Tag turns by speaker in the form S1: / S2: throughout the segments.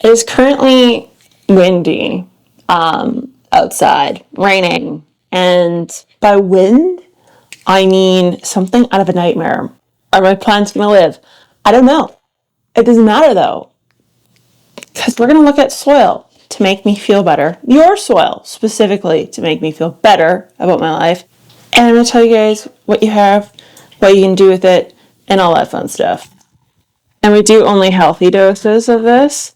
S1: It is currently windy outside, raining, and by wind, I mean something out of a nightmare. Are my plants going to live? I don't know. It doesn't matter though, because we're going to look at soil to make me feel better. Your soil specifically to make me feel better about my life. And I'm going to tell you guys what you have, what you can do with it, and all that fun stuff. And we do only healthy doses of this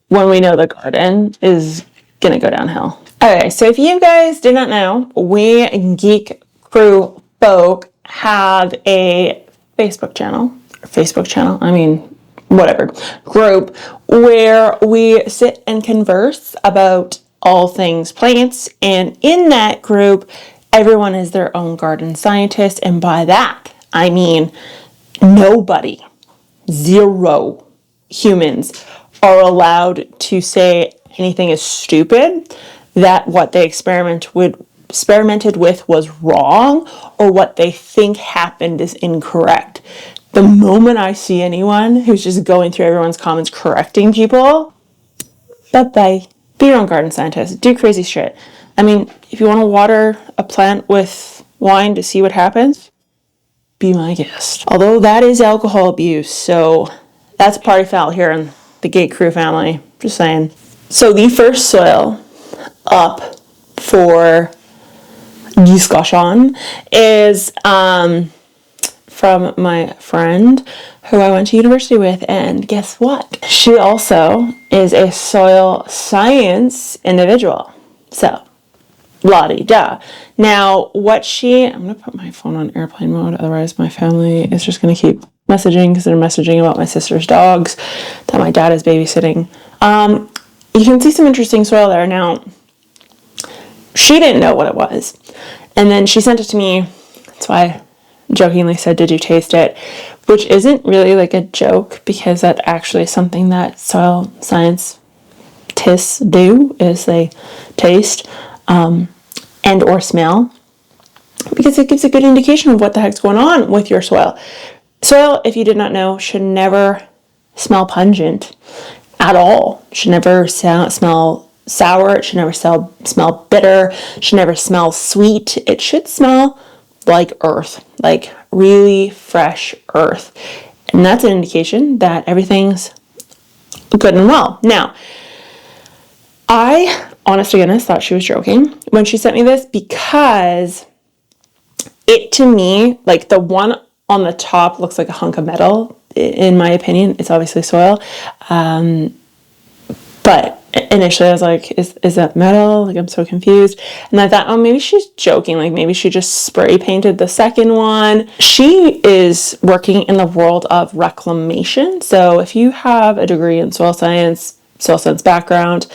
S1: when we know the garden is going to go downhill. Okay, so if you guys did not know, we Geek Crew folk have a Facebook channel, whatever, group where we sit and converse about all things plants. And in that group, everyone is their own garden scientist. And by that, I mean nobody, 0 humans are allowed to say anything is stupid, that what they experimented with was wrong, or what they think happened is incorrect. The moment I see anyone who's just going through everyone's comments correcting people, bye-bye. Be your own garden scientist. Do crazy shit. I mean, if you want to water a plant with wine to see what happens, be my guest. Although that is alcohol abuse, so that's party foul here in the Geek Crew family. Just saying. So the first soil up for discussion is from my friend who I went to university with, and guess what? She also is a soil science individual. So, la-di-da. Now, I'm going to put my phone on airplane mode, otherwise my family is just going to keep messaging because they're messaging about my sister's dogs that my dad is babysitting. You can see some interesting soil there. Now, she didn't know what it was. And then she sent it to me. That's why I jokingly said, did you taste it? Which isn't really like a joke, because that actually is something that soil scientists do, is they taste and or smell, because it gives a good indication of what the heck's going on with your soil. Soil, if you did not know, should never smell pungent at all. It should never smell sour. It should never smell bitter. It should never smell sweet. It should smell like earth, like really fresh earth. And that's an indication that everything's good and well. Now, I, honest to goodness, thought she was joking when she sent me this, because it, to me, like the one on the top looks like a hunk of metal, in my opinion. It's obviously soil. But initially I was like, is that metal? Like, I'm so confused. And I thought, oh, maybe she's joking. Like, maybe she just spray painted the second one. She is working in the world of reclamation. So if you have a degree in soil science background,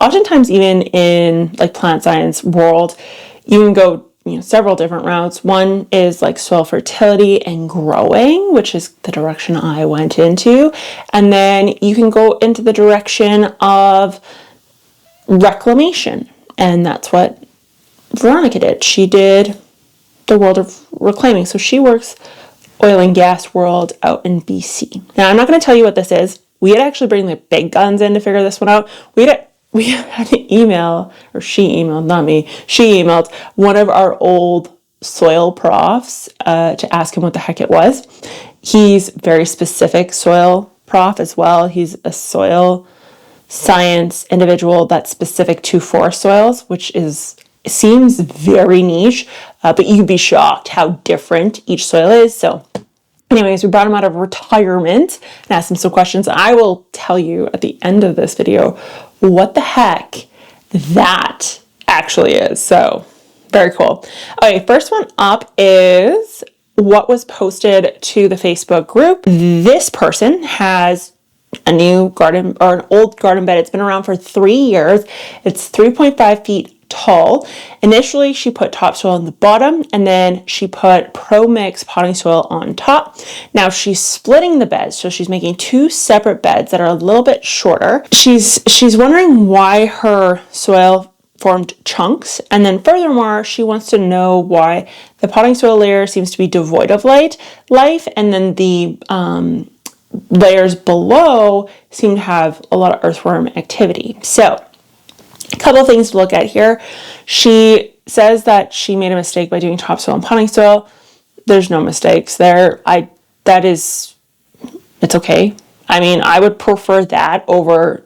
S1: oftentimes even in like plant science world, you can go several different routes. One is like soil fertility and growing, which is the direction I went into. And then you can go into the direction of reclamation. And that's what Veronica did. She did the world of reclaiming. So she works oil and gas world out in BC. Now, I'm not going to tell you what this is. We had actually bring the big guns in to figure this one out. We had an email, or she emailed, not me. She emailed one of our old soil profs to ask him what the heck it was. He's very specific soil prof as well. He's a soil science individual that's specific to forest soils, which seems very niche, but you'd be shocked how different each soil is. So anyways, we brought him out of retirement and asked him some questions. I will tell you at the end of this video what the heck that actually is. So very cool. Okay, first one up is what was posted to the Facebook group. This person has a new garden, or an old garden bed. It's been around for 3 years. It's 3.5 feet tall. Initially, she put topsoil on the bottom, and then she put Pro Mix potting soil on top. Now she's splitting the beds, so she's making 2 separate beds that are a little bit shorter. She's wondering why her soil formed chunks, and then furthermore, she wants to know why the potting soil layer seems to be devoid of life, and then the layers below seem to have a lot of earthworm activity. So a couple of things to look at here. She says that she made a mistake by doing topsoil and potting soil. There's no mistakes there. It's okay. I mean, I would prefer that over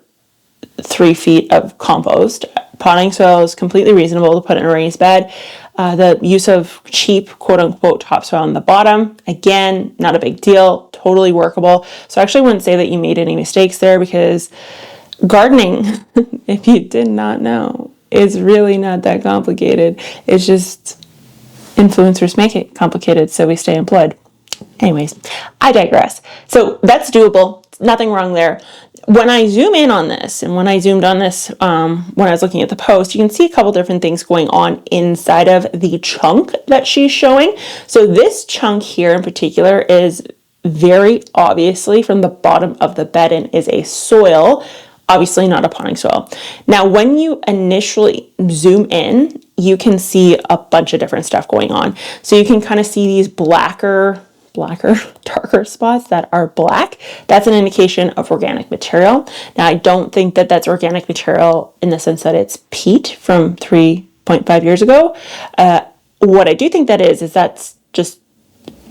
S1: 3 feet of compost. Potting soil is completely reasonable to put in a raised bed. The use of cheap, quote unquote, topsoil on the bottom, again, not a big deal, totally workable. So I actually wouldn't say that you made any mistakes there, because gardening, if you did not know, is really not that complicated. It's just influencers make it complicated so we stay employed. Anyways, I digress. So that's doable. Nothing wrong there. When I zoom in on this, and when I zoomed on this, when I was looking at the post, you can see a couple different things going on inside of the chunk that she's showing. So this chunk here in particular is very obviously from the bottom of the bed and is a soil, obviously not a potting soil. Now, when you initially zoom in, you can see a bunch of different stuff going on. So you can kind of see these darker spots that are black. That's an indication of organic material. Now, I don't think that that's organic material in the sense that it's peat from 3.5 years ago. What I do think that is that's just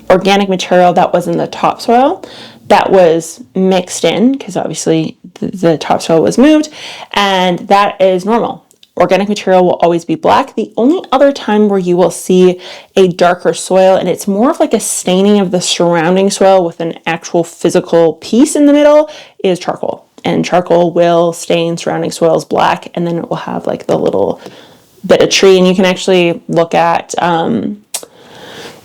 S1: organic material that was in the topsoil that was mixed in, because obviously the topsoil was moved, and that is normal. Organic material will always be black. The only other time where you will see a darker soil, and it's more of like a staining of the surrounding soil with an actual physical piece in the middle, is charcoal. And charcoal will stain surrounding soils black, and then it will have like the little bit of tree. And you can actually look at, you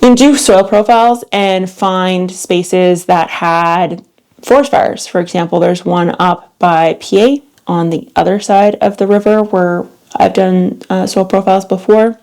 S1: can do soil profiles and find spaces that had forest fires. For example, there's one up by PA on the other side of the river where I've done soil profiles before,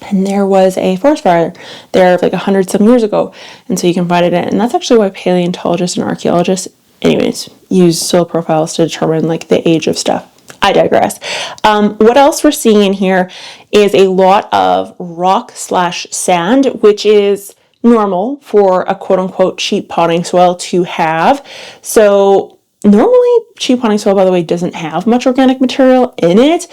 S1: and there was a forest fire there like 100 some years ago, and so you can find it in, and that's actually why paleontologists and archaeologists, anyways, use soil profiles to determine like the age of stuff. I digress. What else we're seeing in here is a lot of rock/sand, which is normal for a quote unquote cheap potting soil to have. So normally cheap potting soil, by the way, doesn't have much organic material in it.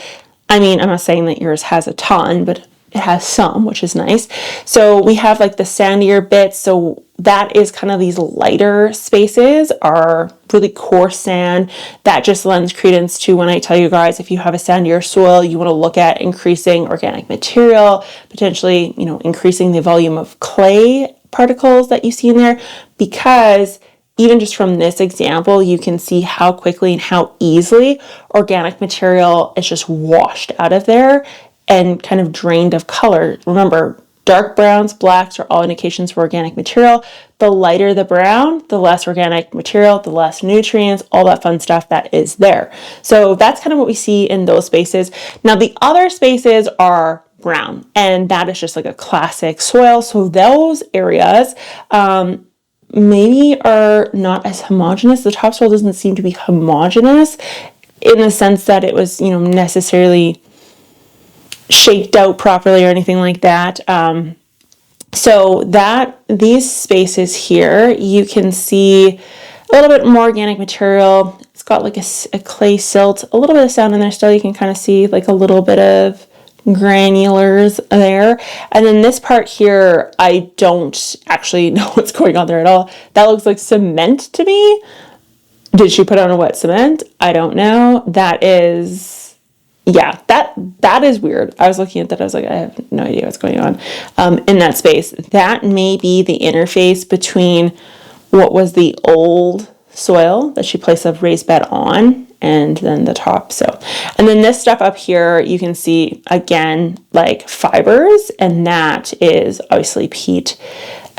S1: I mean, I'm not saying that yours has a ton, but it has some, which is nice. So we have like the sandier bits. So that is kind of these lighter spaces are really coarse sand. That just lends credence to when I tell you guys, if you have a sandier soil, you want to look at increasing organic material, potentially, increasing the volume of clay particles that you see in there, because even just from this example, you can see how quickly and how easily organic material is just washed out of there and kind of drained of color. Remember, dark browns, blacks are all indications for organic material. The lighter the brown, the less organic material, the less nutrients, all that fun stuff that is there. So that's kind of what we see in those spaces. Now, the other spaces are brown, and that is just like a classic soil. So those areas, maybe are not as homogeneous. The topsoil doesn't seem to be homogeneous in the sense that it was, necessarily shaked out properly or anything like that. So that these spaces here, you can see a little bit more organic material. It's got like a clay silt, a little bit of sand in there still. You can kind of see like a little bit of granulars there. And then this part here, I don't actually know what's going on there at all. That looks like cement to me. Did she put on a wet cement? I don't know. That is, that is weird. I was looking at that. I was like, I have no idea what's going on in that space. That may be the interface between what was the old soil that she placed a raised bed on and then the top. So, and then this stuff up here, you can see again, like fibers, and that is obviously peat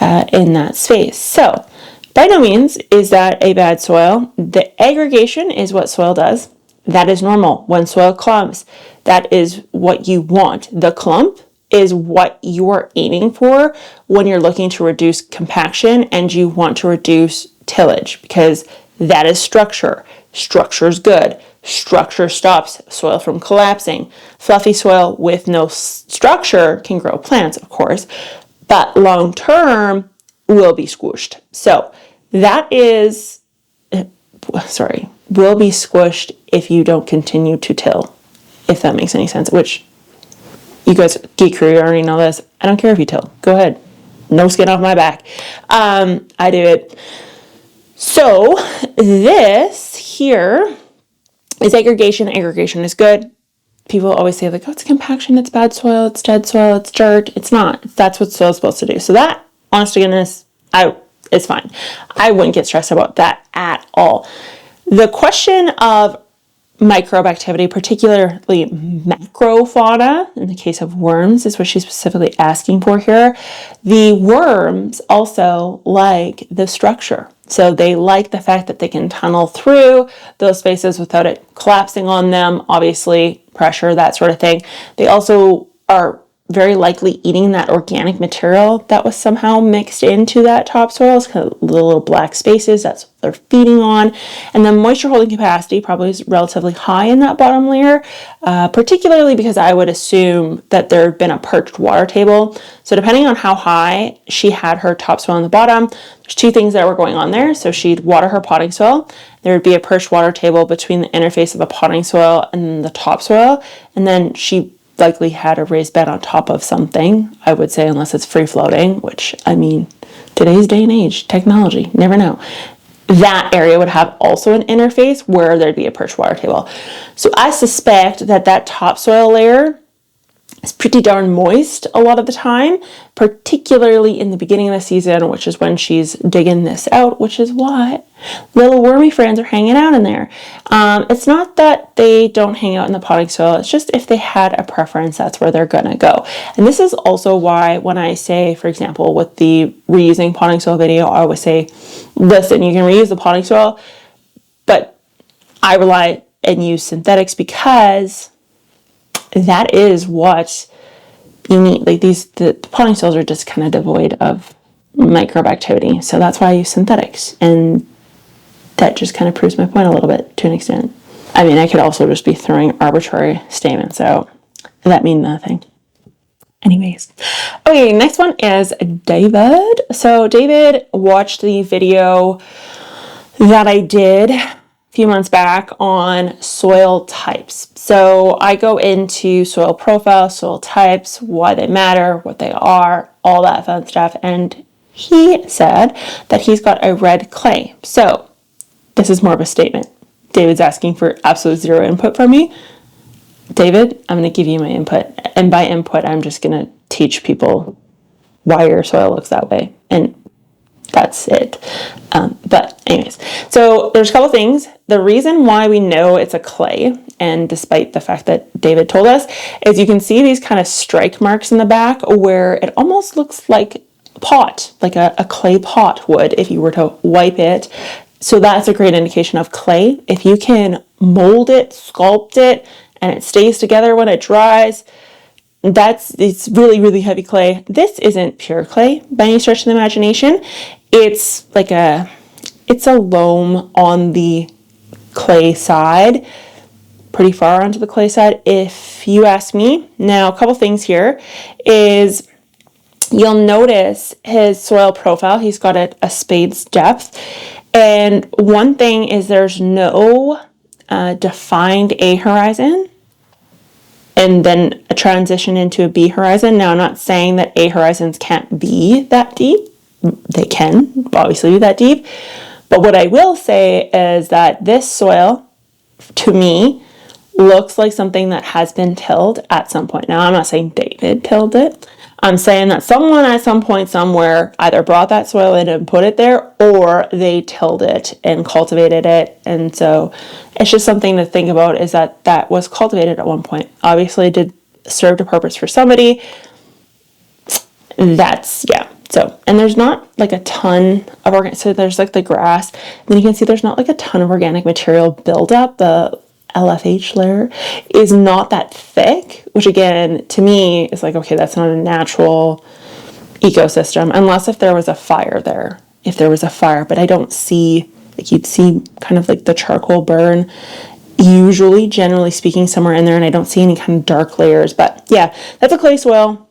S1: in that space. So by no means is that a bad soil. The aggregation is what soil does. That is normal. When soil clumps, that is what you want. The clump is what you are aiming for when you're looking to reduce compaction and you want to reduce tillage, because that is structure. Structure is good. Structure stops soil from collapsing. Fluffy soil with no structure can grow plants, of course, but long term will be squished. So that is, will be squished if you don't continue to till, if that makes any sense, which you guys, geek crew, already know this. I don't care if you till. Go ahead. No skin off my back. I do it. So this here is aggregation. Aggregation is good. People always say like, oh, it's compaction, it's bad soil, it's dead soil, it's dirt. It's not. That's what soil's supposed to do. So that, honest to goodness, it's fine. I wouldn't get stressed about that at all. The question of microbe activity, particularly macrofauna, in the case of worms, is what she's specifically asking for here. The worms also like the structure. So they like the fact that they can tunnel through those spaces without it collapsing on them, obviously pressure, that sort of thing. They also are very likely eating that organic material that was somehow mixed into that topsoil. It's kind of little black spaces, that's what they're feeding on. And the moisture holding capacity probably is relatively high in that bottom layer, particularly because I would assume that there had been a perched water table. So depending on how high she had her topsoil on the bottom, there's two things that were going on there. So she'd water her potting soil. There would be a perched water table between the interface of the potting soil and the topsoil. And then she likely had a raised bed on top of something, I would say, unless it's free floating, which, I mean, today's day and age, technology, never know. That area would have also an interface where there'd be a perched water table. So I suspect that that topsoil layer is pretty darn moist a lot of the time, particularly in the beginning of the season, which is when she's digging this out, which is why little wormy friends are hanging out in there. It's not that they don't hang out in the potting soil, it's just if they had a preference, that's where they're gonna go. And this is also why when I say, for example, with the reusing potting soil video, I always say, listen, you can reuse the potting soil, but I rely and use synthetics because that is what you need. Like the potting soils are just kind of devoid of microbe activity. So that's why I use synthetics. And that just kind of proves my point a little bit to an extent. I mean, I could also just be throwing arbitrary statements out that mean nothing. Anyways. Okay, next one is David. So David watched the video that I did few months back on soil types. So I go into soil profile, soil types, why they matter, what they are, all that fun stuff. And he said that he's got a red clay. So this is more of a statement. David's asking for absolute zero input from me. David, I'm going to give you my input. And by input, I'm just going to teach people why your soil looks that way. And that's it. But anyways, so there's a couple things. The reason why we know it's a clay, and despite the fact that David told us, is you can see these kind of strike marks in the back where it almost looks like a pot, like a clay pot would if you were to wipe it. So that's a great indication of clay. If you can mold it, sculpt it, and it stays together when it dries, it's really, really heavy clay. This isn't pure clay by any stretch of the imagination. It's it's a loam on the clay side, pretty far onto the clay side, if you ask me. Now, a couple things here is you'll notice his soil profile. He's got a spade's depth. And one thing is there's no defined A horizon and then a transition into a B horizon. Now, I'm not saying that A horizons can't be that deep. They can obviously be that deep. But what I will say is that this soil, to me, looks like something that has been tilled at some point. Now, I'm not saying David tilled it. I'm saying that someone at some point somewhere either brought that soil in and put it there, or they tilled it and cultivated it. And so it's just something to think about, is that was cultivated at one point. Obviously, it did serve a purpose for somebody. So, and there's not like a ton of organic, so there's like the grass, and then you can see there's not like a ton of organic material buildup. The LFH layer is not that thick, which again, to me, is like, okay, that's not a natural ecosystem, unless if there was a fire there. If there was a fire, but I don't see, like you'd see kind of like the charcoal burn, usually, generally speaking, somewhere in there, and I don't see any kind of dark layers. But yeah, that's a clay soil.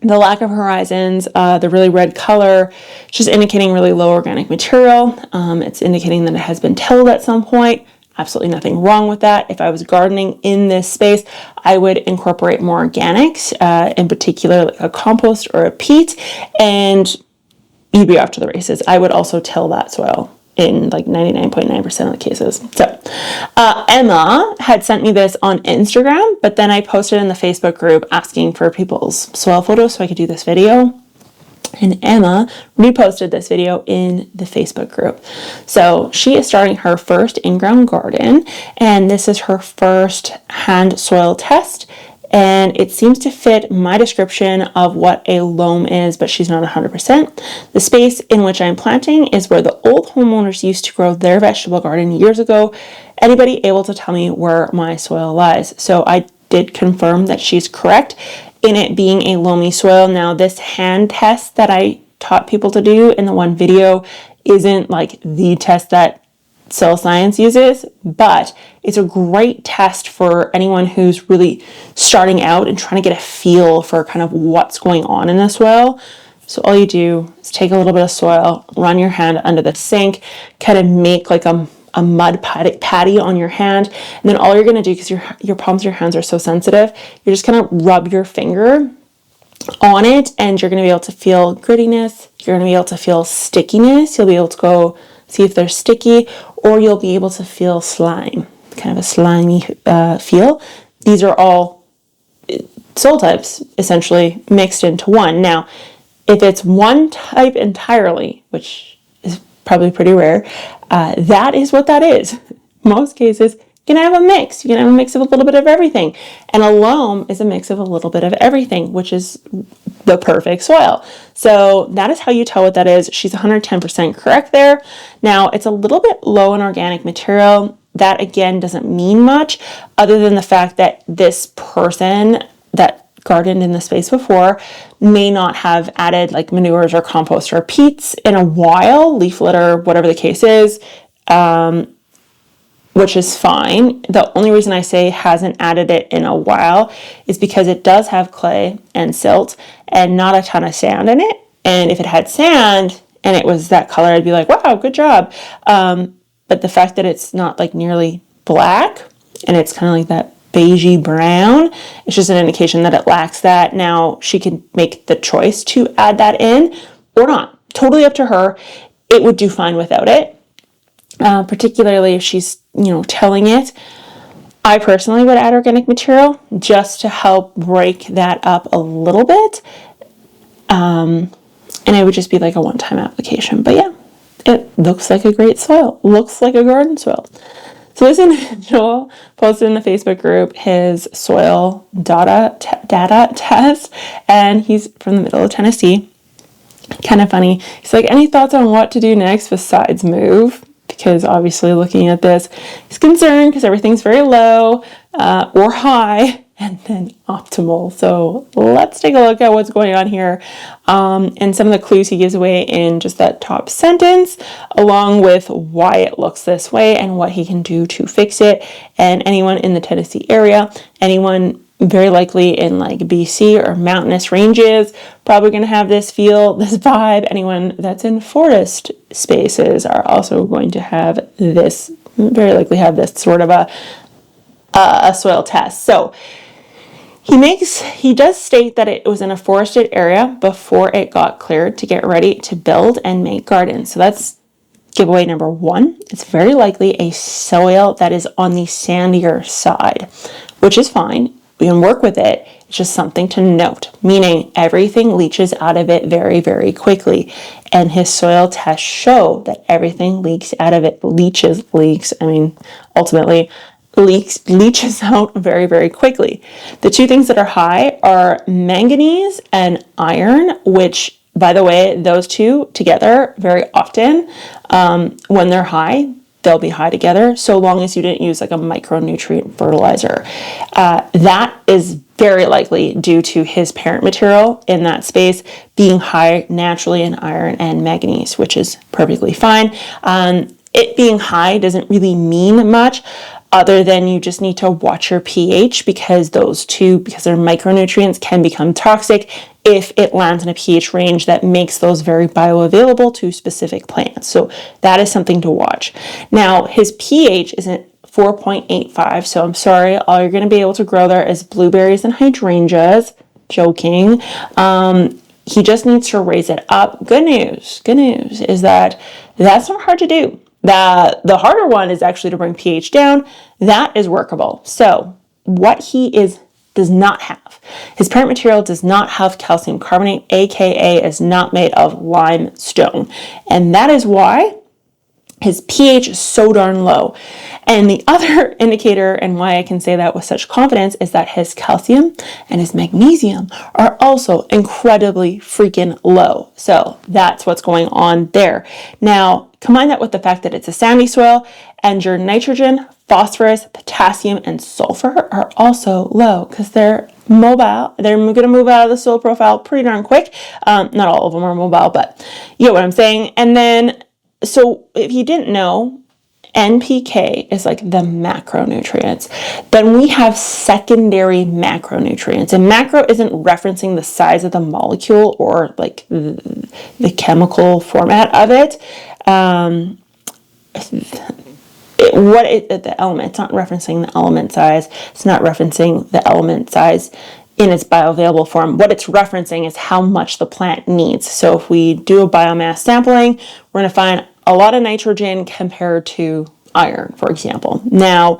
S1: The lack of horizons, the really red color, it's just indicating really low organic material. It's indicating that it has been tilled at some point. Absolutely nothing wrong with that. If I was gardening in this space, I would incorporate more organics, in particular like a compost or a peat, and you'd be off to the races. I would also till that soil in like 99.9% of the cases. So Emma had sent me this on Instagram, but then I posted in the Facebook group asking for people's soil photos so I could do this video. And Emma reposted this video in the Facebook group. So she is starting her first in-ground garden, and this is her first hand soil test. And it seems to fit my description of what a loam is, but she's not 100%. The space in which I'm planting is where the old homeowners used to grow their vegetable garden years ago. Anybody able to tell me where my soil lies? So I did confirm that she's correct in it being a loamy soil. Now, this hand test that I taught people to do in the one video isn't like the test that soil science uses, but it's a great test for anyone who's really starting out and trying to get a feel for kind of what's going on in the soil. So all you do is take a little bit of soil, run your hand under the sink, kind of make like a mud patty on your hand, and then all you're going to do, because your palms of your hands are so sensitive, you're just going to rub your finger on it, and you're going to be able to feel grittiness, you're going to be able to feel stickiness, you'll be able to go see if they're sticky, or you'll be able to feel slime, kind of a slimy feel. These are all soil types essentially mixed into one. Now, if it's one type entirely, which is probably pretty rare, that is what that is. Most cases, you can have a mix. You can have a mix of a little bit of everything. And a loam is a mix of a little bit of everything, which is the perfect soil. So that is how you tell what that is. She's 110% correct there. Now, it's a little bit low in organic material. That, again, doesn't mean much other than the fact that this person that gardened in the space before may not have added like manures or compost or peats in a while, leaf litter, whatever the case is, which is fine. The only reason I say hasn't added it in a while is because it does have clay and silt and not a ton of sand in it. And if it had sand and it was that color, I'd be like, wow, good job. But the fact that it's not like nearly black and it's kind of like that beigey brown, it's just an indication that it lacks that. Now she can make the choice to add that in or not. Totally up to her. It would do fine without it. Particularly if she's, tilling it. I personally would add organic material just to help break that up a little bit. And it would just be like a one-time application. But yeah, it looks like a great soil. Looks like a garden soil. So this individual posted in the Facebook group his soil data test, and he's from the middle of Tennessee. Kind of funny. He's like, any thoughts on what to do next besides move? Because obviously looking at this, he's concerned because everything's very low or high and then optimal. So let's take a look at what's going on here and some of the clues he gives away in just that top sentence, along with why it looks this way and what he can do to fix it. And anyone in the Tennessee area, anyone very likely in like BC or mountainous ranges, probably going to have this feel, this vibe. Anyone that's in forest spaces are also going to have this, very likely have this sort of a soil test. So he does state that it was in a forested area before it got cleared to get ready to build and make gardens. So that's giveaway number one. It's very likely a soil that is on the sandier side, which is fine. We can work with it. It's just something to note, meaning everything leaches out of it very, very quickly. And his soil tests show that everything leaks out of it. Ultimately leaches out very, very quickly. The two things that are high are manganese and iron, which, by the way, those two together very often, when they're high, they'll be high together, so long as you didn't use like a micronutrient fertilizer. That is very likely due to his parent material in that space being high naturally in iron and manganese, which is perfectly fine. It being high doesn't really mean much other than you just need to watch your pH, because those two, because they're micronutrients, can become toxic if it lands in a pH range that makes those very bioavailable to specific plants. So that is something to watch. Now, his pH isn't 4.85, so I'm sorry, all you're going to be able to grow there is blueberries and hydrangeas. Joking. He just needs to raise it up. Good news is that that's not hard to do. The harder one is actually to bring pH down. That is workable. So what does not have, his parent material does not have calcium carbonate, aka is not made of limestone. And that is why his pH is so darn low. And the other indicator, and why I can say that with such confidence, is that his calcium and his magnesium are also incredibly freaking low. So that's what's going on there. Now, combine that with the fact that it's a sandy soil, and your nitrogen, phosphorus, potassium, and sulfur are also low because they're mobile. They're going to move out of the soil profile pretty darn quick. Not all of them are mobile, but you know what I'm saying. And then, so if you didn't know, NPK is like the macronutrients. Then we have secondary macronutrients. And macro isn't referencing the size of the molecule or like the chemical format of it. The element, it's not referencing the element size. It's not referencing the element size in its bioavailable form. What it's referencing is how much the plant needs. So if we do a biomass sampling, we're going to find a lot of nitrogen compared to iron, for example. Now,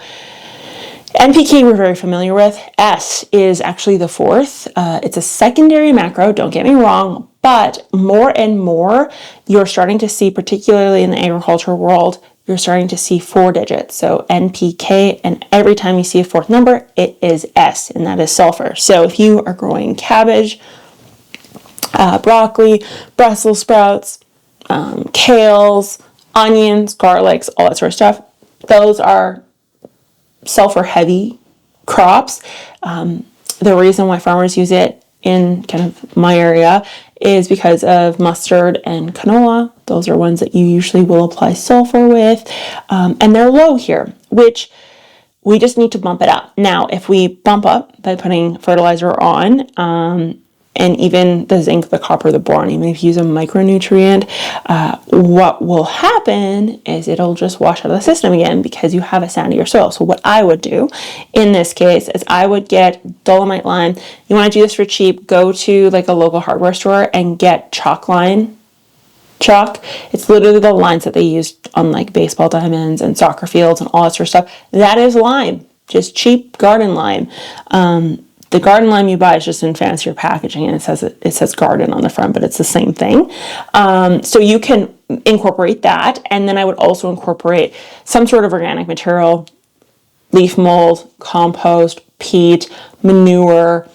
S1: NPK we're very familiar with. S is actually the fourth. It's a secondary macro, don't get me wrong, but more and more you're starting to see, particularly in the agricultural world, you're starting to see 4 digits. So NPK, and every time you see a fourth number, it is S, and that is sulfur. So if you are growing cabbage, broccoli, Brussels sprouts, kales, onions, garlics, all that sort of stuff, those are sulfur heavy crops. The reason why farmers use it in kind of my area is because of mustard and canola. Those are ones that you usually will apply sulfur with, and they're low here, which we just need to bump it up. Now, if we bump up by putting fertilizer on, and even the zinc, the copper, the boron, even if you use a micronutrient, what will happen is it'll just wash out of the system again because you have a sandier soil. So what I would do in this case is I would get dolomite lime. You want to do this for cheap, go to like a local hardware store and get chalk. It's literally the lines that they use on like baseball diamonds and soccer fields and all that sort of stuff. That is lime, just cheap garden lime. The garden lime you buy is just in fancier packaging, and it says garden on the front, but it's the same thing. So you can incorporate that, and then I would also incorporate some sort of organic material, leaf mold, compost, peat, manure,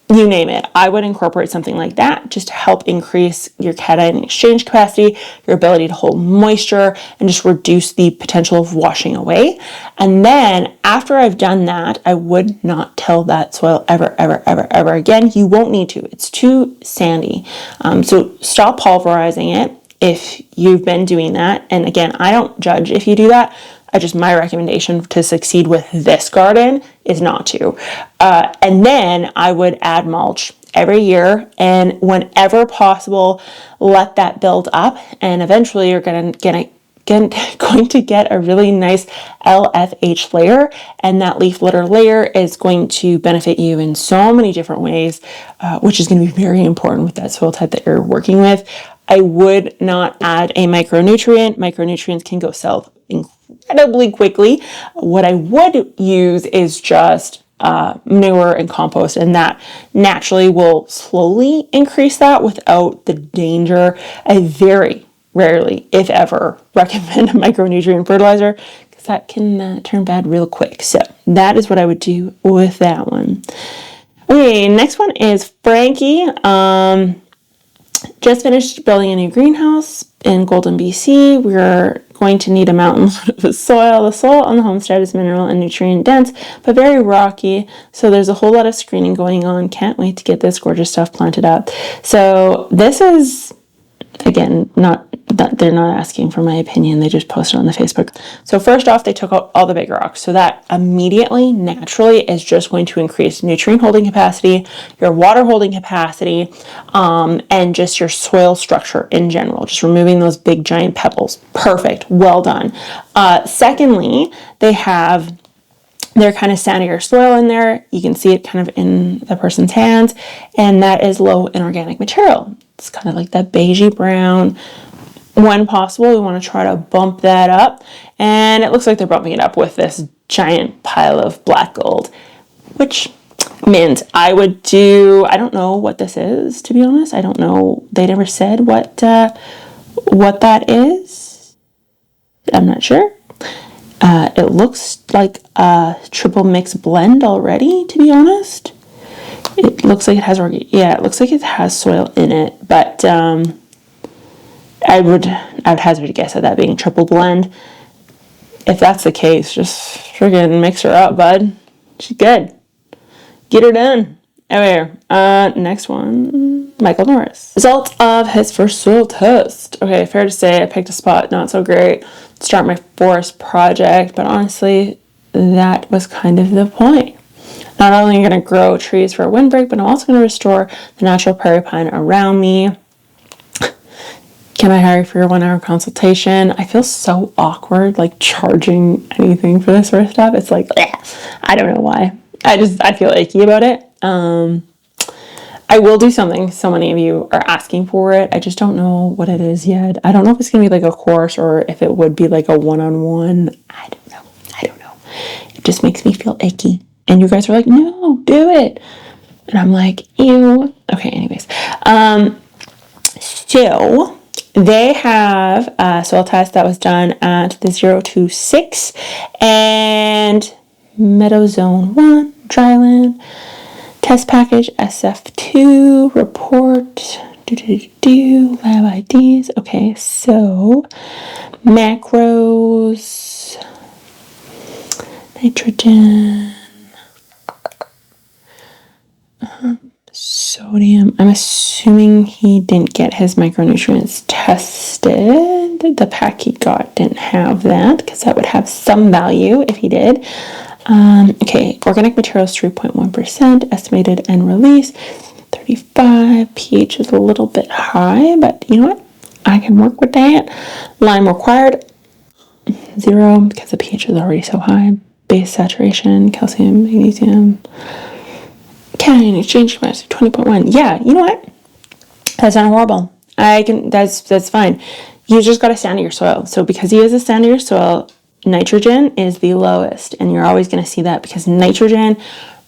S1: you name it. I would incorporate something like that just to help increase your cation exchange capacity, your ability to hold moisture, and just reduce the potential of washing away. And then after I've done that, I would not till that soil ever again. You won't need to. It's too sandy. So stop pulverizing it if you've been doing that. And again, I don't judge if you do that. My recommendation to succeed with this garden is not to. And then I would add mulch every year, and whenever possible, let that build up, and eventually you're going to get a really nice LFH layer, and that leaf litter layer is going to benefit you in so many different ways, which is going to be very important with that soil type that you're working with. I would not add a micronutrient. Micronutrients can go south incredibly quickly. What I would use is just manure and compost, and that naturally will slowly increase that without the danger. I very rarely, if ever, recommend a micronutrient fertilizer because that can turn bad real quick. So that is what I would do with that one. Okay, next one is Frankie. Just finished building a new greenhouse in Golden, BC. We're going to need a mountain load of soil. The soil on the homestead is mineral and nutrient dense, but very rocky. So there's a whole lot of screening going on. Can't wait to get this gorgeous stuff planted up. So this is, again, not that they're not asking for my opinion. They just posted on the Facebook. So first off, they took out all the big rocks. So that immediately, naturally, is just going to increase nutrient holding capacity, your water holding capacity, and just your soil structure in general. Just removing those big giant pebbles. Perfect. Well done. Secondly, they have their kind of sandier soil in there. You can see it kind of in the person's hands, and that is low in organic material. It's kind of like that beigey brown. When possible, we want to try to bump that up, and it looks like they're bumping it up with this giant pile of black gold, which means I would do, I don't know what this is, to be honest. I don't know. They never said what that is. I'm not sure. It looks like a triple mix blend already, to be honest. It looks like it has, it looks like it has soil in it, but I would hazard a guess at that being triple blend. If that's the case, just friggin' mix her up, bud. She's good. Get her done. Okay, next one. Michael Norris. Result of his first soil test. Okay, fair to say I picked a spot not so great to start my forest project, but honestly, that was kind of the point. Not only am I going to grow trees for a windbreak, but I'm also going to restore the natural prairie pine around me. Can I hire you for your 1-hour consultation? I feel so awkward, like charging anything for this sort of stuff. It's like, I don't know why. I feel icky about it. I will do something. So many of you are asking for it. I just don't know what it is yet. I don't know if it's going to be like a course or if it would be like a one-on-one. I don't know. It just makes me feel icky. And you guys are like, no, do it. And I'm like, ew. Okay, anyways. So they have a soil test that was done at the 026 and Meadow Zone 1, dryland. Test package SF2 report. Lab IDs. Okay, so macros, nitrogen, sodium. I'm assuming he didn't get his micronutrients tested. The pack he got didn't have that because that would have some value if he did. Okay, organic materials 3.1%, estimated end release 35, pH is a little bit high, but you know what? I can work with that. Lime required 0 because the pH is already so high. Base saturation, calcium, magnesium. Cation exchange capacity 20.1. Yeah, you know what? That's not horrible. That's fine. You just got to sand your soil. So because he has a sand your soil, nitrogen is the lowest, and you're always going to see that because nitrogen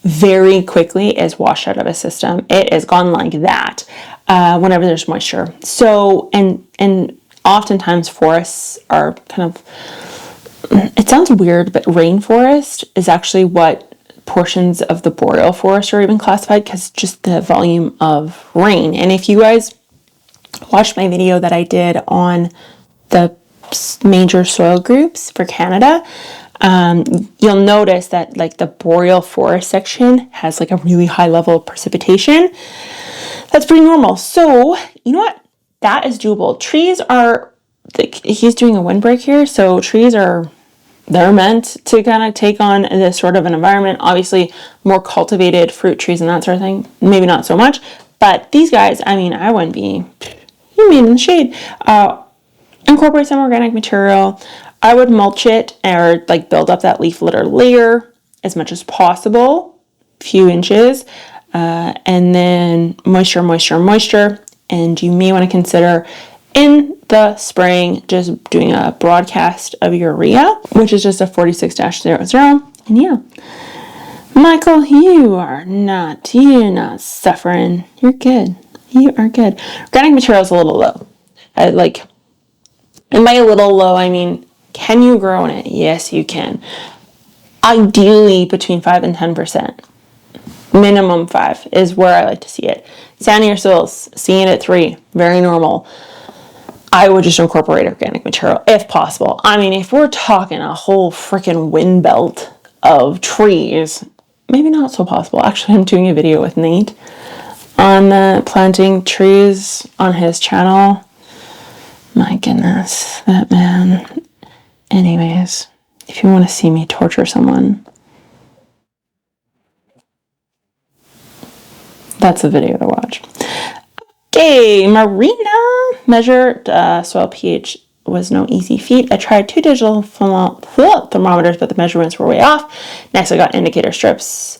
S1: very quickly is washed out of a system. It is gone like that whenever there's moisture. So, and oftentimes forests are kind of, it sounds weird, but rainforest is actually what portions of the boreal forest are even classified because just the volume of rain. And if you guys watched my video that I did on the major soil groups for Canada, you'll notice that like the boreal forest section has like a really high level of precipitation. That's pretty normal. So you know what? That is doable. Trees are, he's doing a windbreak here, so trees are, they're meant to kind of take on this sort of an environment. Obviously, more cultivated fruit trees and that sort of thing, maybe not so much. But these guys, I mean, I wouldn't be, you mean in the shade. Incorporate some organic material. I would mulch it or like build up that leaf litter layer as much as possible, few inches, and then moisture. And you may want to consider in the spring just doing a broadcast of urea, which is just a 46-00. And yeah, Michael, you're not suffering. You're good. You are good. Organic material is a little low. And by a little low, I mean, can you grow in it? Yes, you can. Ideally, between 5 and 10%. Minimum 5 is where I like to see it. Sandier soils, seeing it at 3, very normal. I would just incorporate organic material if possible. I mean, if we're talking a whole freaking wind belt of trees, maybe not so possible. Actually, I'm doing a video with Nate on planting trees on his channel. My goodness, that man. Anyways, if you want to see me torture someone, that's a video to watch. Okay, Marina measured soil pH was no easy feat. I tried 2 digital thermometers, but the measurements were way off. Next, I got indicator strips.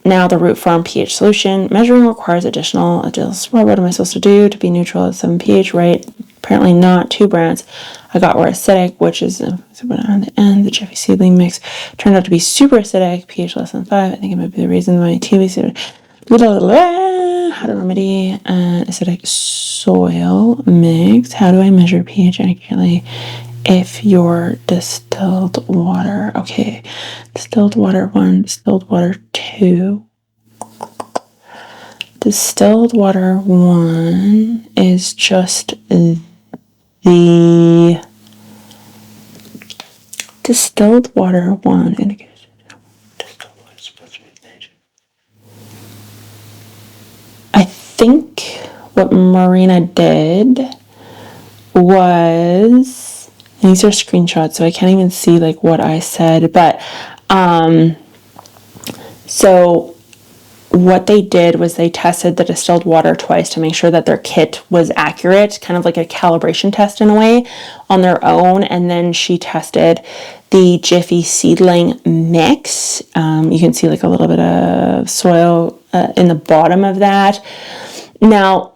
S1: Now the root farm pH solution. Measuring requires additional. What am I supposed to do to be neutral at 7 pH? Right? Apparently not. 2 brands I got were acidic, which is on the end. The Jiffy seedling mix turned out to be super acidic, pH less than 5. I think it might be the reason my tea leaves. How to remedy an acidic soil mix. How do I measure pH accurately if your distilled water? Okay, distilled water 1, distilled water 2. Distilled water 1 is just the distilled water 1 indicates. I think what Marina did was, and these are screenshots, so I can't even see like what I said, but so what they did was they tested the distilled water twice to make sure that their kit was accurate, kind of like a calibration test in a way, on their own. And then she tested the Jiffy seedling mix. You can see like a little bit of soil in the bottom of that. Now,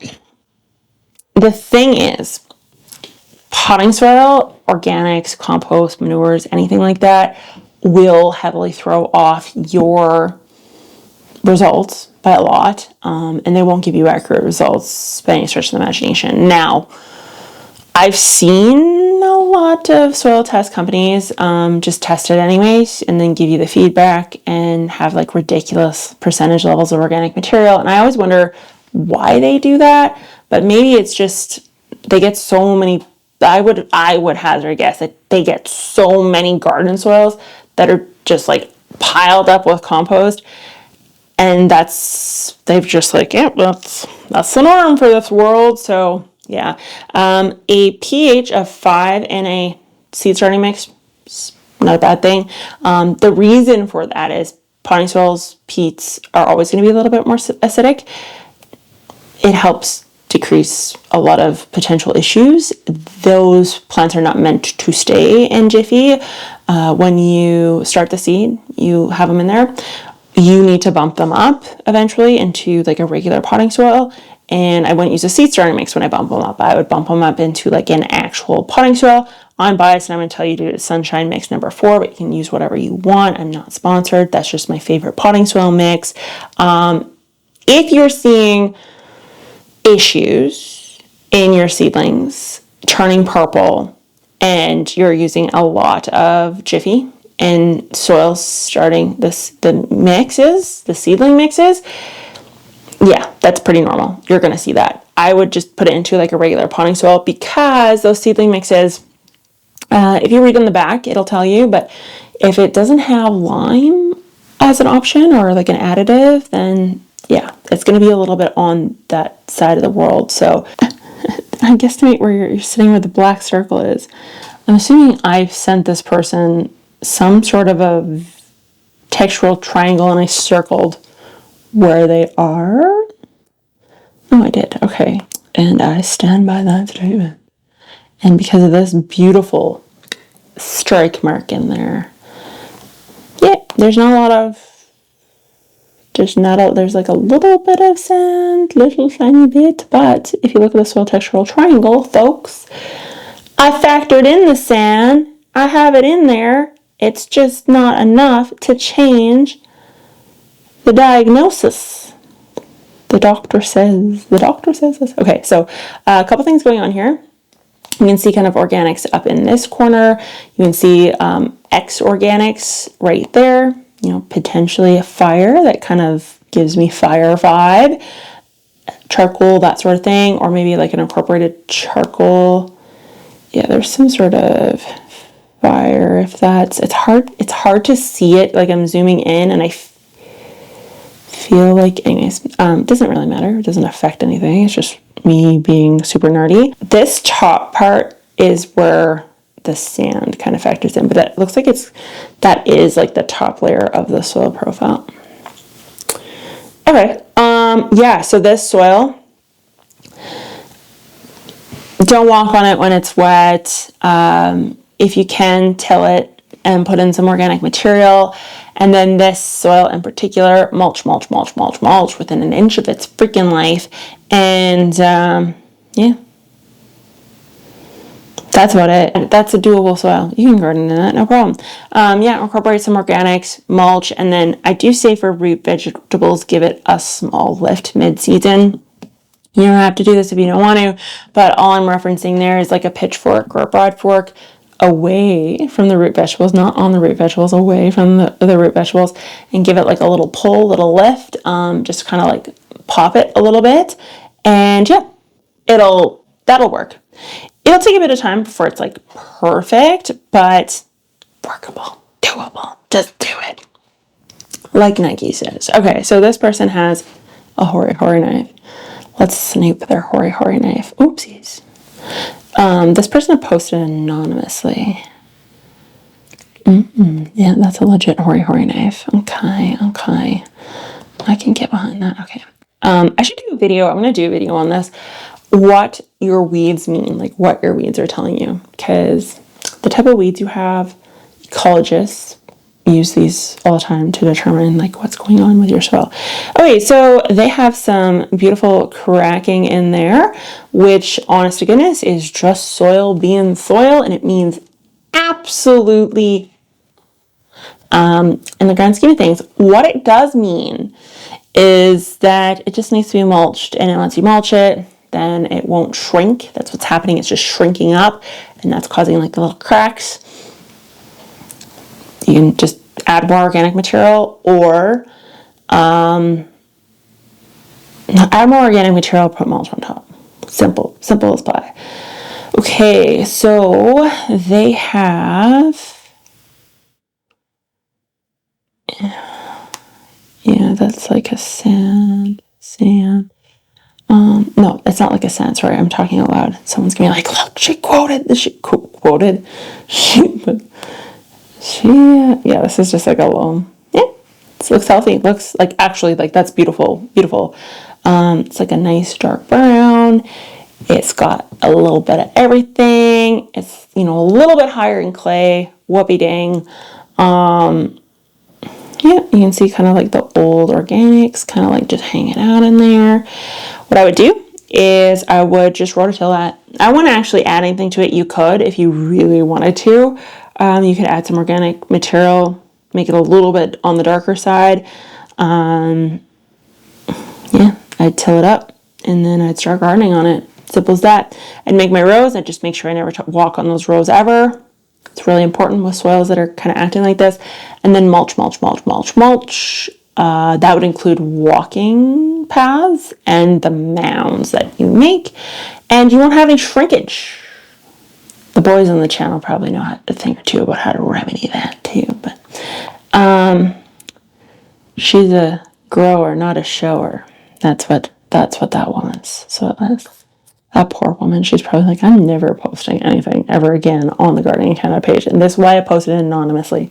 S1: the thing is, potting soil, organics, compost, manures, anything like that will heavily throw off your results by a lot, and they won't give you accurate results by any stretch of the imagination. Now, I've seen a lot of soil test companies just test it anyways and then give you the feedback and have like ridiculous percentage levels of organic material, and I always wonder why they do that, but maybe it's just they get so many. I would hazard a guess that they get so many garden soils that are just like piled up with compost. And they've just like, yeah, that's the norm for this world. So yeah, a pH of 5 in a seed starting mix, not a bad thing. The reason for that is potting soils, peats are always going to be a little bit more acidic. It helps decrease a lot of potential issues. Those plants are not meant to stay in Jiffy. When you start the seed, you have them in there. You need to bump them up eventually into like a regular potting soil. And I wouldn't use a seed starting mix when I bump them up. I would bump them up into like an actual potting soil. I'm biased and I'm going to tell you to do sunshine mix number 4, but you can use whatever you want. I'm not sponsored. That's just my favorite potting soil mix. If you're seeing issues in your seedlings turning purple and you're using a lot of Jiffy and soil starting the seedling mixes, yeah, that's pretty normal. You're going to see that. I would just put it into like a regular potting soil because those seedling mixes, if you read on the back, it'll tell you, but if it doesn't have lime as an option or like an additive, then yeah, it's going to be a little bit on that side of the world. So I guesstimate where you're sitting where the black circle is. I'm assuming I sent this person some sort of a textural triangle and I circled where they are. Oh, I did. Okay. And I stand by that statement. And because of this beautiful strike mark in there, yeah, there's like a little bit of sand, little tiny bit, but if you look at the soil textural triangle, folks, I factored in the sand. I have it in there. It's just not enough to change the diagnosis. The doctor says this. Okay, so a couple things going on here. You can see kind of organics up in this corner. You can see X organics right there. You know, potentially a fire that kind of gives me fire vibe. Charcoal, that sort of thing, or maybe like an incorporated charcoal. Yeah, there's some sort of fire. If that's, it's hard to see it. Like I'm zooming in, and I feel like, anyways, it doesn't really matter. It doesn't affect anything. It's just me being super nerdy. This top part is where the sand kind of factors in, but that looks like that is like the top layer of the soil profile. Okay, yeah, so this soil, don't walk on it when it's wet. If you can, till it and put in some organic material. And then this soil in particular, mulch within an inch of its freaking life. And yeah, that's about it. That's a doable soil. You can garden in that, no problem. Yeah, incorporate some organics, mulch, and then I do say for root vegetables, give it a small lift mid-season. You don't have to do this if you don't want to, but all I'm referencing there is like a pitchfork or a broad fork away from the root vegetables, not on the root vegetables, away from the root vegetables, and give it like a little pull, little lift, just kind of like pop it a little bit, and yeah, that'll work. It'll take a bit of time before it's like perfect, but workable, doable, just do it. Like Nike says. Okay, so this person has a hori knife. Let's snoop their hori knife. Oopsies. This person posted anonymously. Yeah, that's a legit hori knife. Okay. I can get behind that. Okay. I should do a video. I'm going to do a video on this. What your weeds mean, like what your weeds are telling you. Because the type of weeds you have, ecologists use these all the time to determine like what's going on with your soil. Okay, so they have some beautiful cracking in there, which honest to goodness is just soil being soil, and it means absolutely in the grand scheme of things. What it does mean is that it just needs to be mulched, and once you mulch it, then it won't shrink. That's what's happening. It's just shrinking up, and that's causing like the little cracks. You can just add more organic material, or add more organic material, put mulch on top. Simple as pie. Okay, so they have, yeah, that's like a sand. No, it's not like a sand. Sorry, I'm talking out loud. Someone's gonna be like, look, she quoted. Yeah, this is just like a loam. Yeah, this looks healthy. It looks like, actually, like that's beautiful. It's like a nice dark brown. It's got a little bit of everything. It's, a little bit higher in clay. Whoopie dang. Yeah, you can see kind of like the old organics kind of like just hanging out in there. What I would do is I would just rototill that. I wouldn't actually add anything to it. You could if you really wanted to. You could add some organic material, make it a little bit on the darker side. Yeah, I'd till it up, and then I'd start gardening on it. Simple as that. I'd make my rows. I'd just make sure I never walk on those rows ever. It's really important with soils that are kind of acting like this. And then mulch. That would include walking paths and the mounds that you make. And you won't have any shrinkage. The boys on the channel probably know how to think too about how to remedy that too. But she's a grower, not a shower. That's what that woman's. So that poor woman, she's probably like, I'm never posting anything ever again on the Gardening Canada page. And this is why I posted it anonymously.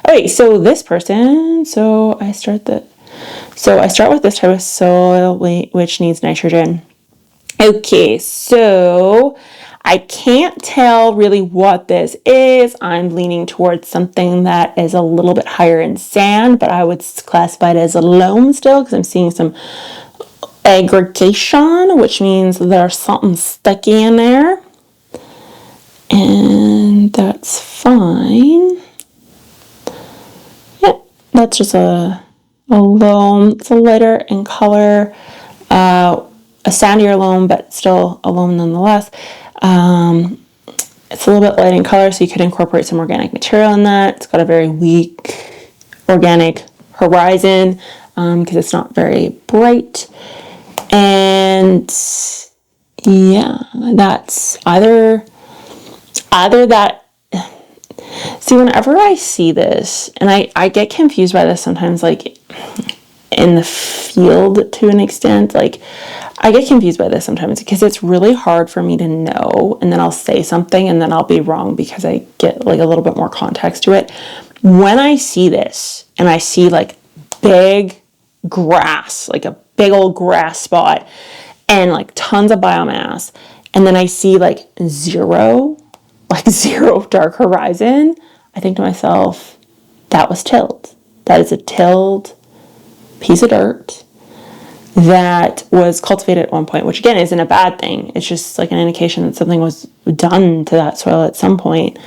S1: Okay, so this person, I start with this type of soil which needs nitrogen. Okay, so I can't tell really what this is. I'm leaning towards something that is a little bit higher in sand, but I would classify it as a loam still, because I'm seeing some aggregation, which means there's something sticky in there, and that's fine. Yep, that's just a loam. It's a lighter in color, a sandier loam, but still a loam nonetheless. It's a little bit light in color, so you could incorporate some organic material in that. It's got a very weak organic horizon because it's not very bright. And yeah, that's either that. See, whenever I see this, and I get confused by this sometimes, like in the field to an extent, like I get confused by this sometimes because it's really hard for me to know, and then I'll say something and then I'll be wrong because I get like a little bit more context to it. When I see this and I see like big grass, like a big old grass spot and like tons of biomass, and then I see like zero dark horizon, I think to myself, that was tilled. That is a tilled piece of dirt that was cultivated at one point, which again isn't a bad thing. It's just like an indication that something was done to that soil at some point,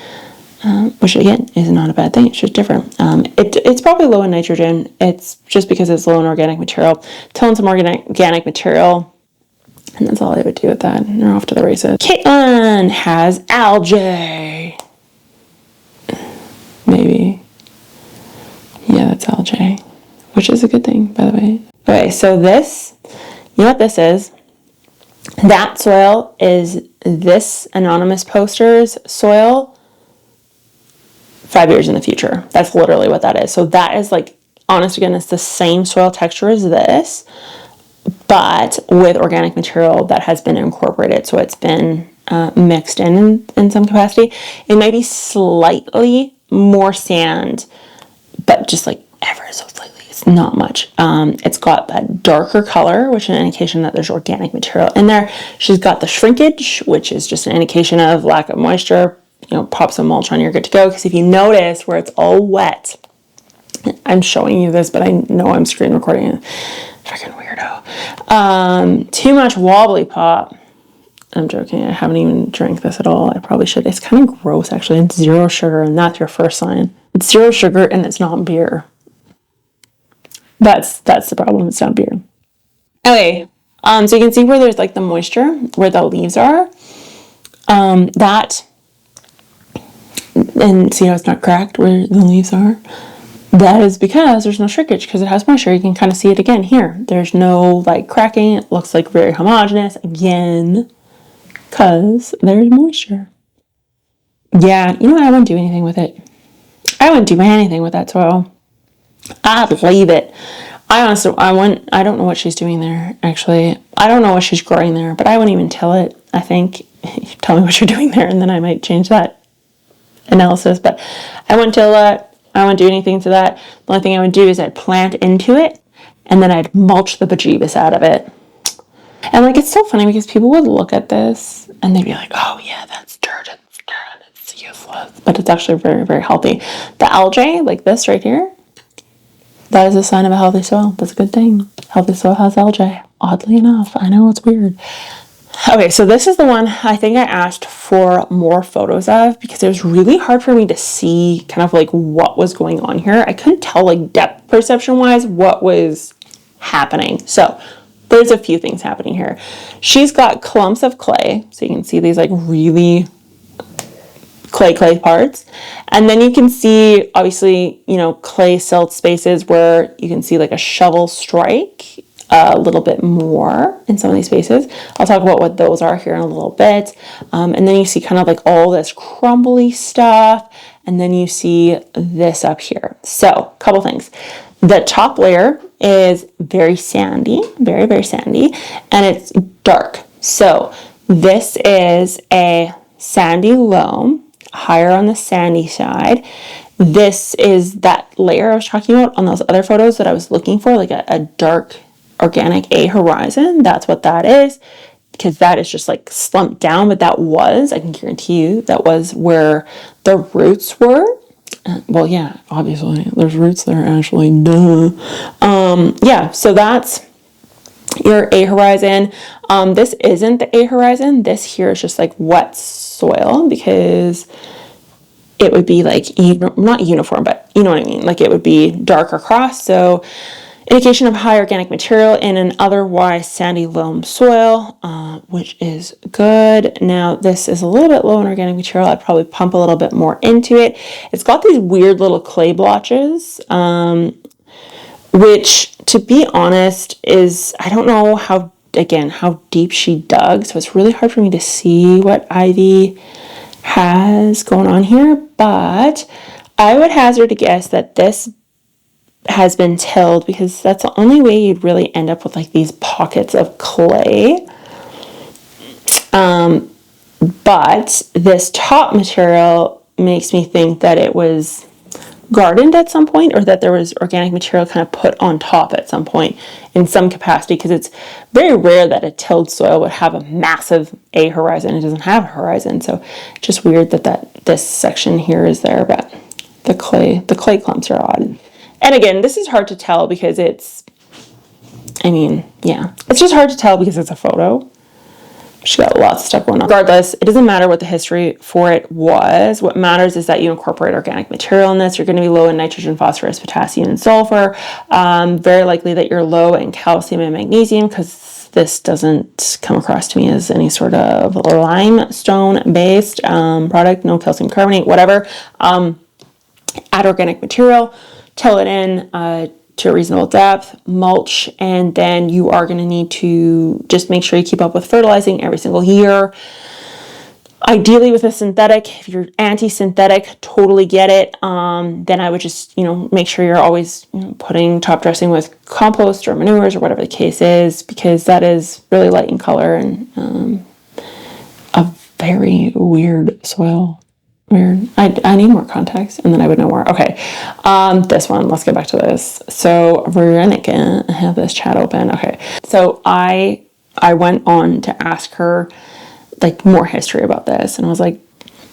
S1: which again is not a bad thing. It's just different. It's probably low in nitrogen. It's just because it's low in organic material. Tilling some organic material, and that's all I would do with that. And they're off to the races. Caitlin has algae. Maybe. Yeah, that's algae, which is a good thing, by the way. Okay, so this, you know what this is? That soil is this anonymous poster's soil 5 years in the future. That's literally what that is. So that is like, honest to goodness, the same soil texture as this, but with organic material that has been incorporated. So it's been mixed in some capacity. It may be slightly more sand, but just like ever so slightly. It's not much. It's got that darker color, which is an indication that there's organic material in there. She's got the shrinkage, which is just an indication of lack of moisture. You know, pop some mulch on, you're good to go. Because if you notice where it's all wet, I'm showing you this, but I know I'm screen recording it. Freaking weirdo. Too much wobbly pop. I'm joking. I haven't even drank this at all. I probably should. It's kind of gross, actually. It's 0 sugar, and that's your first sign. It's 0 sugar, and it's not beer. That's the problem. It's not beer. Okay. So you can see where there's like the moisture, where the leaves are. And see how it's not cracked where the leaves are? That is because there's no shrinkage, because it has moisture. You can kind of see it again here. There's no like cracking. It looks like very homogeneous again, because there's moisture. Yeah, you know what? I wouldn't do anything with it. I wouldn't do anything with that soil. I'd leave it. I don't know what she's doing there, actually. I don't know what she's growing there, but I wouldn't even till it, I think. Tell me what you're doing there, and then I might change that analysis. But I wouldn't till it. I wouldn't do anything to that. The only thing I would do is I'd plant into it, and then I'd mulch the bejeebus out of it. And like, it's so funny because people would look at this and they'd be like, oh yeah, that's dirt. It's useless. But it's actually very, very healthy. The algae, like this right here, that is a sign of a healthy soil. That's a good thing. Healthy soil has algae. Oddly enough. I know, it's weird. Okay, so this is the one I think I asked for more photos of because it was really hard for me to see kind of like what was going on here. I couldn't tell like depth perception wise what was happening. So there's a few things happening here. She's got clumps of clay. So you can see these like really clay parts. And then you can see obviously, you know, clay silt spaces where you can see like a shovel strike a little bit more in some of these spaces. I'll talk about what those are here in a little bit. And then you see kind of like all this crumbly stuff. And then you see this up here. So a couple things. The top layer is very sandy, very, very sandy, and it's dark. So this is a sandy loam, higher on the sandy side. This is that layer I was talking about on those other photos that I was looking for, like a dark organic A horizon. That's what that is, because that is just like slumped down, but that was, I can guarantee you, that was where the roots were. Well, yeah, obviously there's roots there, actually, duh. Yeah, so that's your A horizon. This isn't the A horizon. This here is just like wet soil, because it would be like, not uniform, but you know what I mean? Like it would be dark across. So indication of high organic material in an otherwise sandy loam soil, which is good. Now, this is a little bit low in organic material. I'd probably pump a little bit more into it. It's got these weird little clay blotches, which, to be honest, is, I don't know how deep she dug. So it's really hard for me to see what Ivy has going on here. But I would hazard a guess that this has been tilled, because that's the only way you'd really end up with like these pockets of clay. But this top material makes me think that it was gardened at some point, or that there was organic material kind of put on top at some point in some capacity, because it's very rare that a tilled soil would have a massive horizon. It doesn't have a horizon, so it's just weird that this section here is there. But the clay clumps are odd. And again, this is hard to tell because it's just hard to tell because it's a photo. She got lots of stuff going on. Regardless, it doesn't matter what the history for it was. What matters is that you incorporate organic material in this. You're going to be low in nitrogen, phosphorus, potassium, and sulfur. Very likely that you're low in calcium and magnesium, because this doesn't come across to me as any sort of limestone-based product. No calcium carbonate, whatever. Add organic material, till it in to a reasonable depth, mulch, and then you are going to need to just make sure you keep up with fertilizing every single year. Ideally with a synthetic. If you're anti-synthetic, totally get it. Then I would just, make sure you're always putting top dressing with compost or manures or whatever the case is, because that is really light in color and a very weird soil. Weird. I need more context, and then I would know more. Okay, this one. Let's get back to this. So Veronica, I have this chat open. Okay, so I went on to ask her like more history about this, and I was like,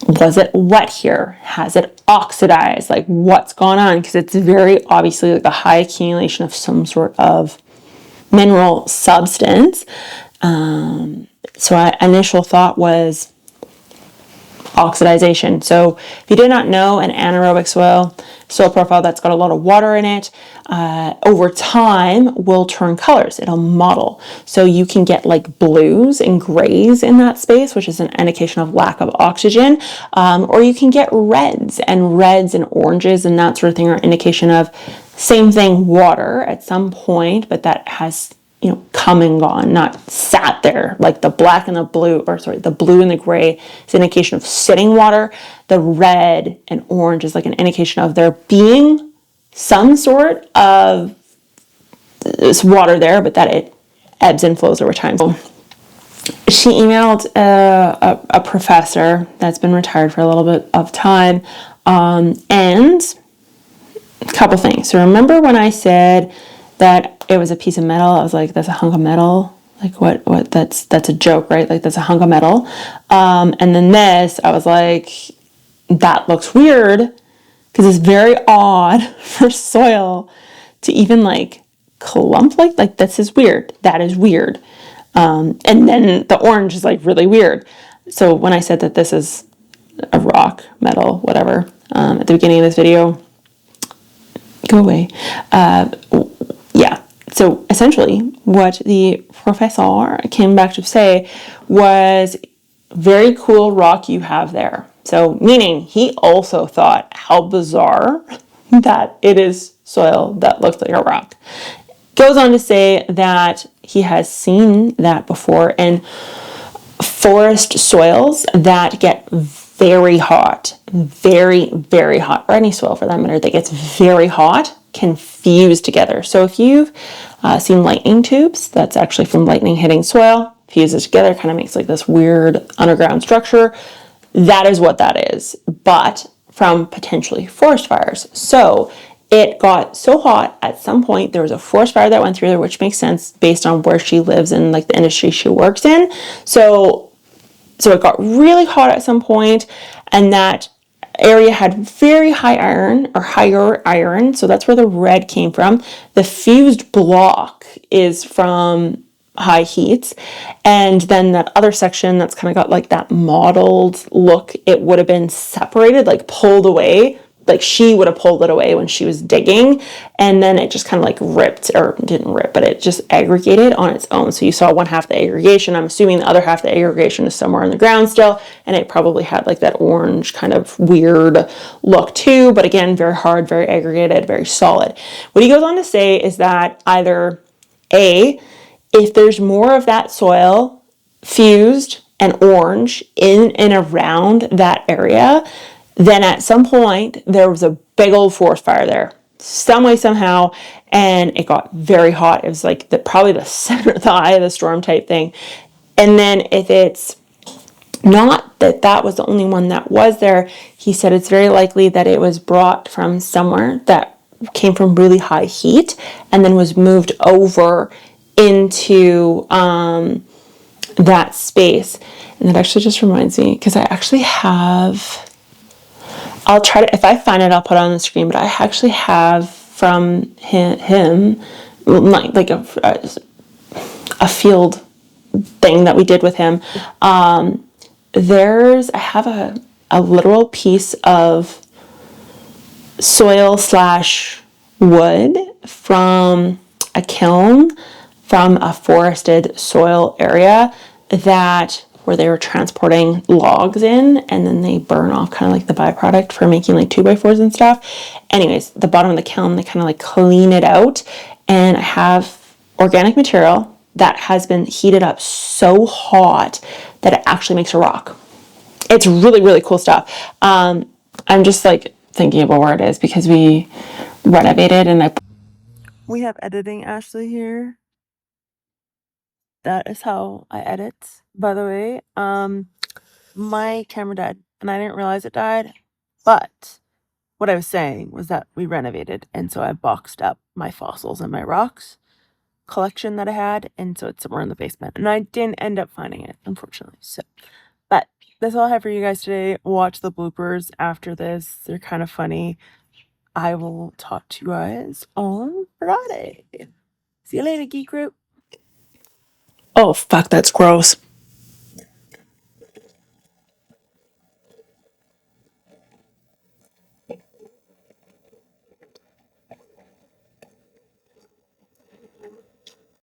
S1: was it wet here? Has it oxidized? Like, what's gone on? Because it's very obviously like a high accumulation of some sort of mineral substance. So my initial thought was oxidization. So if you did not know, an anaerobic soil profile that's got a lot of water in it, over time will turn colors. It'll mottle. So you can get like blues and grays in that space, which is an indication of lack of oxygen. Or you can get reds and oranges and that sort of thing are indication of same thing, water at some point, but that has come and gone, not sat there. Like the black and the blue, the blue and the gray is an indication of sitting water. The red and orange is like an indication of there being some sort of water there, but that it ebbs and flows over time. So she emailed a professor that's been retired for a little bit of time, and a couple things. So remember when I said that it was a piece of metal? I was like, that's a hunk of metal. Like what that's a joke, right? Like that's a hunk of metal. And then this, I was like, that looks weird, because it's very odd for soil to even like clump like this is weird. That is weird. And then the orange is like really weird. So when I said that this is a rock, metal, whatever, at the beginning of this video, go away. Yeah. So essentially what the professor came back to say was, very cool rock you have there. So meaning he also thought how bizarre that it is soil that looks like a rock. Goes on to say that he has seen that before in forest soils that get very hot, very, very hot, or any soil for that matter that gets very hot, can fuse together. So if you've seen lightning tubes, that's actually from lightning hitting soil, fuses together, kind of makes like this weird underground structure. That is what that is, but from potentially forest fires. So it got so hot at some point, there was a forest fire that went through there, which makes sense based on where she lives and like the industry she works in. So it got really hot at some point, and that area had very high iron, or higher iron. So that's where the red came from. The fused block is from high heats. And then that other section that's kind of got like that mottled look, it would have been separated, like pulled away. Like she would have pulled it away when she was digging, and then it just kind of like ripped, or didn't rip, but it just aggregated on its own. So you saw one half the aggregation. I'm assuming the other half the aggregation is somewhere in the ground still, and it probably had like that orange kind of weird look too, but again, very hard, very aggregated, very solid. What he goes on to say is that either A, if there's more of that soil fused and orange in and around that area, then at some point there was a big old forest fire there. some way, somehow, and it got very hot. It was like probably the center of the eye of the storm type thing. And then if it's not that was the only one that was there, he said it's very likely that it was brought from somewhere that came from really high heat and then was moved over into that space. And that actually just reminds me, because I actually have, I'll try to, if I find it, I'll put it on the screen, but I actually have from him like a field thing that we did with him. I have a literal piece of soil slash wood from a kiln from a forested soil area where they were transporting logs in, and then they burn off kind of like the byproduct for making like 2x4s and stuff. Anyways, the bottom of the kiln, they kind of like clean it out, and I have organic material that has been heated up so hot that it actually makes a rock. It's really, really cool stuff. I'm just like thinking about where it is because we renovated, and we have editing Ashley here. That is how I edit, by the way. My camera died and I didn't realize it died, but what I was saying was that we renovated, and so I boxed up my fossils and my rocks collection that I had, and so it's somewhere in the basement, and I didn't end up finding it, unfortunately. So, but that's all I have for you guys today. Watch the bloopers after this. They're kind of funny. I will talk to you guys on Friday. See you later, Geek Group. Oh, fuck, that's gross.